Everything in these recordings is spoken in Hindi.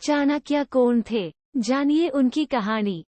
चाणक्य कौन थे? जानिए उनकी कहानी।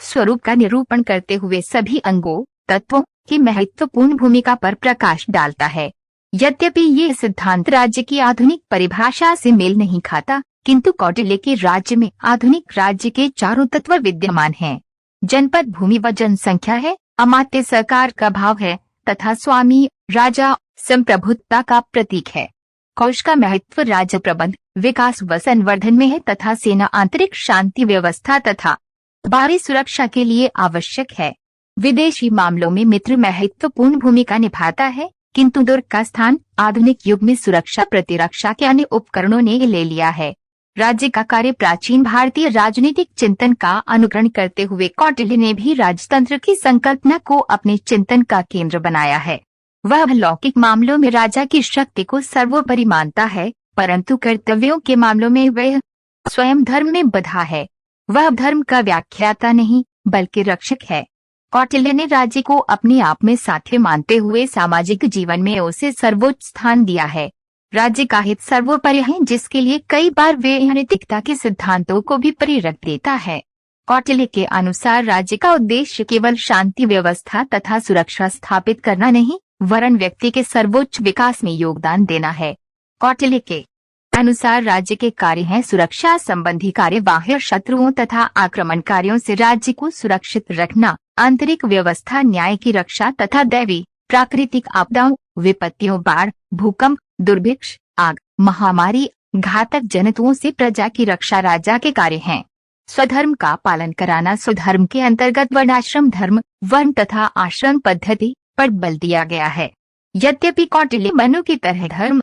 स्वरूप का निरूपण करते हुए सभी अंगों तत्वों की महत्वपूर्ण भूमिका पर प्रकाश डालता है। यद्यपि ये सिद्धांत राज्य की आधुनिक परिभाषा से मेल नहीं खाता, किंतु कौटिल्य के राज्य में आधुनिक राज्य के चारों तत्व विद्यमान हैं। जनपद भूमि व जनसंख्या है, अमात्य सरकार का भाव है तथा स्वामी राजा संप्रभुता का प्रतीक है। कोश का महत्व राज्य प्रबंध, विकास व संवर्धन में है तथा सेना आंतरिक शांति व्यवस्था तथा बाहरी सुरक्षा के लिए आवश्यक है। विदेशी मामलों में मित्र महत्वपूर्ण भूमिका निभाता है, किंतु दुर्ग का स्थान आधुनिक युग में सुरक्षा प्रतिरक्षा के अन्य उपकरणों ने ले लिया है। राज्य का कार्य प्राचीन भारतीय राजनीतिक चिंतन का अनुकरण करते हुए कौटिल्य ने भी राजतंत्र की संकल्पना को अपने चिंतन का केंद्र बनाया है। वह लौकिक मामलों में राजा की शक्ति को सर्वोपरि मानता है, परंतु कर्तव्यों के मामलों में वह स्वयं धर्म में बंधा है। वह धर्म का व्याख्याता नहीं बल्कि रक्षक है। कौटिल्य ने राज्य को अपने आप में साध्य मानते हुए सामाजिक जीवन में उसे सर्वोच्च स्थान दिया है। राज्य का हित सर्वोपरि है, जिसके लिए कई बार वे नैतिकता के सिद्धांतों को भी प्रेरक देता है। कौटिल्य के अनुसार राज्य का उद्देश्य केवल शांति व्यवस्था तथा सुरक्षा स्थापित करना नहीं, वरन व्यक्ति के सर्वोच्च विकास में योगदान देना है। कौटिल्य के अनुसार राज्य के कार्य हैं सुरक्षा संबंधी कार्य, बाह्य शत्रुओं तथा आक्रमणकारियों से राज्य को सुरक्षित रखना, आंतरिक व्यवस्था, न्याय की रक्षा तथा दैवी प्राकृतिक आपदाओं, विपत्तियों, बाढ़, भूकंप, दुर्भिक्ष, आग, महामारी, घातक जंतुओं से प्रजा की रक्षा राजा के कार्य हैं। स्वधर्म का पालन कराना, स्वधर्म के अंतर्गत वर्णाश्रम धर्म, वर्ण तथा आश्रम पद्धति पर बल दिया गया है। यद्यपि कौटिल्य मनु की तरह धर्म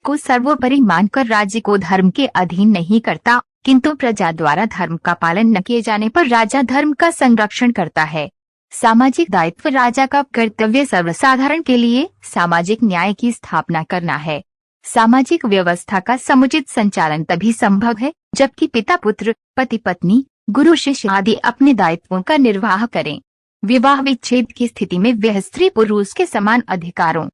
को सर्वोपरि मानकर राज्य को धर्म के अधीन नहीं करता, किंतु प्रजा द्वारा धर्म का पालन न किए जाने पर राजा धर्म का संरक्षण करता है। सामाजिक दायित्व, राजा का कर्तव्य सर्वसाधारण के लिए सामाजिक न्याय की स्थापना करना है। सामाजिक व्यवस्था का समुचित संचालन तभी संभव है जबकि पिता पुत्र, पति पत्नी, गुरु शिष्य आदि अपने दायित्वों का निर्वाह करें। विवाह विच्छेद की स्थिति में वह स्त्री पुरुष के समान अधिकारों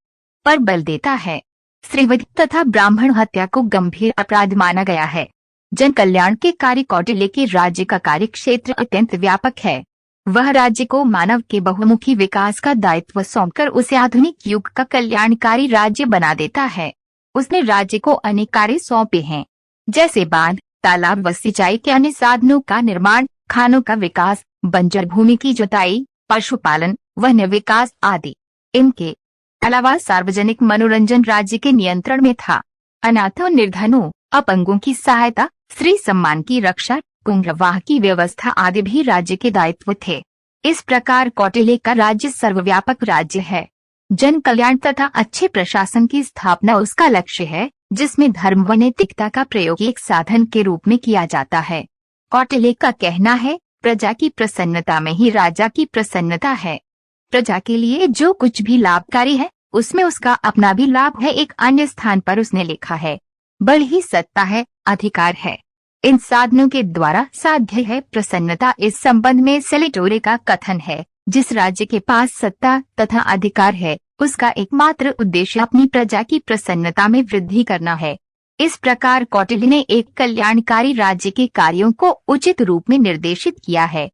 पर बल देता है। स्त्रीवध तथा ब्राह्मण हत्या को गंभीर अपराध माना गया है। जन कल्याण के कार्य, कौटिल्य के राज्य का कार्य क्षेत्र अत्यंत व्यापक है। वह राज्य को मानव के बहुमुखी विकास का दायित्व सौंपकर उसे आधुनिक युग का कल्याणकारी राज्य बना देता है। उसने राज्य को अनेक कार्य सौंपे हैं, जैसे बांध, तालाब व सिंचाई के अन्य साधनों का निर्माण, खानों का विकास, बंजर भूमि की जुताई, पशुपालन, वन विकास आदि। इनके अलावा सार्वजनिक मनोरंजन राज्य के नियंत्रण में था। अनाथों, निर्धनों, अपंगों की सहायता, स्त्री सम्मान की रक्षा, पुनर्वाह की व्यवस्था आदि भी राज्य के दायित्व थे। इस प्रकार कौटिल्य का राज्य सर्वव्यापक राज्य है। जन कल्याण तथा अच्छे प्रशासन की स्थापना उसका लक्ष्य है, जिसमें धर्म व नैतिकता का प्रयोग एक साधन के रूप में किया जाता है। कौटिल्य का कहना है, प्रजा की प्रसन्नता में ही राजा की प्रसन्नता है। प्रजा के लिए जो कुछ भी लाभकारी है उसमें उसका अपना भी लाभ है। एक अन्य स्थान पर उसने लिखा है, बल ही सत्ता है, अधिकार है, इन साधनों के द्वारा साध्य है प्रसन्नता। इस संबंध में सेलेटोरे का कथन है, जिस राज्य के पास सत्ता तथा अधिकार है उसका एकमात्र उद्देश्य अपनी प्रजा की प्रसन्नता में वृद्धि करना है। इस प्रकार कौटिल्य ने एक कल्याणकारी राज्य के कार्यों को उचित रूप में निर्देशित किया है।